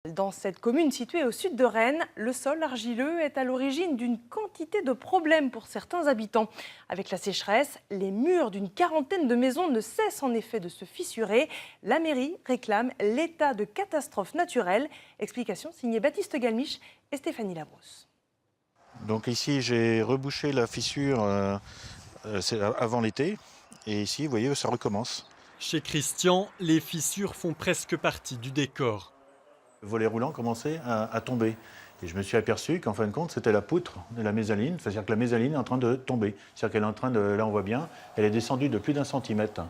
Dans cette commune située au sud de Rennes, le sol argileux est à l'origine d'une quantité de problèmes pour certains habitants. Avec la sécheresse, les murs d'une quarantaine de maisons ne cessent en effet de se fissurer. La mairie réclame l'état de catastrophe naturelle. Explication signée Baptiste Galmiche et Stéphanie Labrousse. Donc ici, j'ai rebouché la fissure avant l'été. Et ici, vous voyez, ça recommence. Chez Christian, les fissures font presque partie du décor. Le volet roulant commençait à tomber. Et je me suis aperçu qu'en fin de compte, c'était la poutre de la mésaline. C'est-à-dire que la mésaline est en train de tomber. C'est-à-dire qu'elle est en train de, là on voit bien, elle est descendue de plus d'1 centimètre.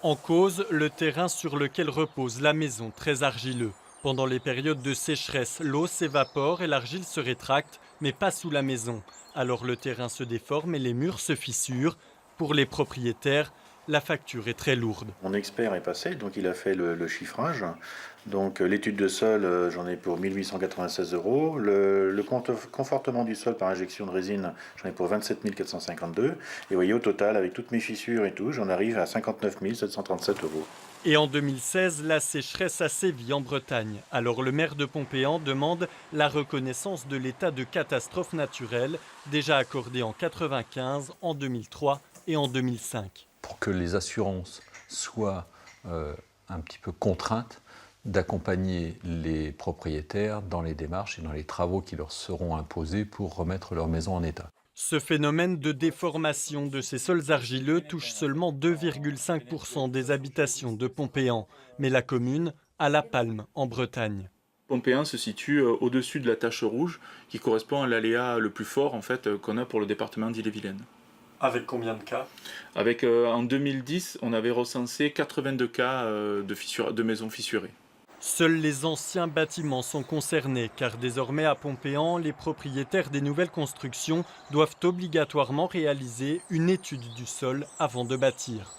En cause, le terrain sur lequel repose la maison, très argileux. Pendant les périodes de sécheresse, l'eau s'évapore et l'argile se rétracte, mais pas sous la maison. Alors le terrain se déforme et les murs se fissurent. Pour les propriétaires, la facture est très lourde. Mon expert est passé, donc il a fait le chiffrage. Donc l'étude de sol, j'en ai pour 1 896 €. Le confortement du sol par injection de résine, j'en ai pour 27 452. Et vous voyez, au total, avec toutes mes fissures et tout, j'en arrive à 59 737 €. Et en 2016, la sécheresse a sévi en Bretagne. Alors le maire de Pompéan demande la reconnaissance de l'état de catastrophe naturelle, déjà accordé en 1995, en 2003 et en 2005. Pour que les assurances soient un petit peu contraintes d'accompagner les propriétaires dans les démarches et dans les travaux qui leur seront imposés pour remettre leur maison en état. Ce phénomène de déformation de ces sols argileux touche seulement 2,5% des habitations de Pompéan. Mais la commune a la palme en Bretagne. Pompéan se situe au-dessus de la tache rouge qui correspond à l'aléa le plus fort qu'on a pour le département d'Ille-et-Vilaine. Avec combien de cas? En 2010, on avait recensé 82 cas de maisons fissurées. Seuls les anciens bâtiments sont concernés, car désormais à Pompéan, les propriétaires des nouvelles constructions doivent obligatoirement réaliser une étude du sol avant de bâtir.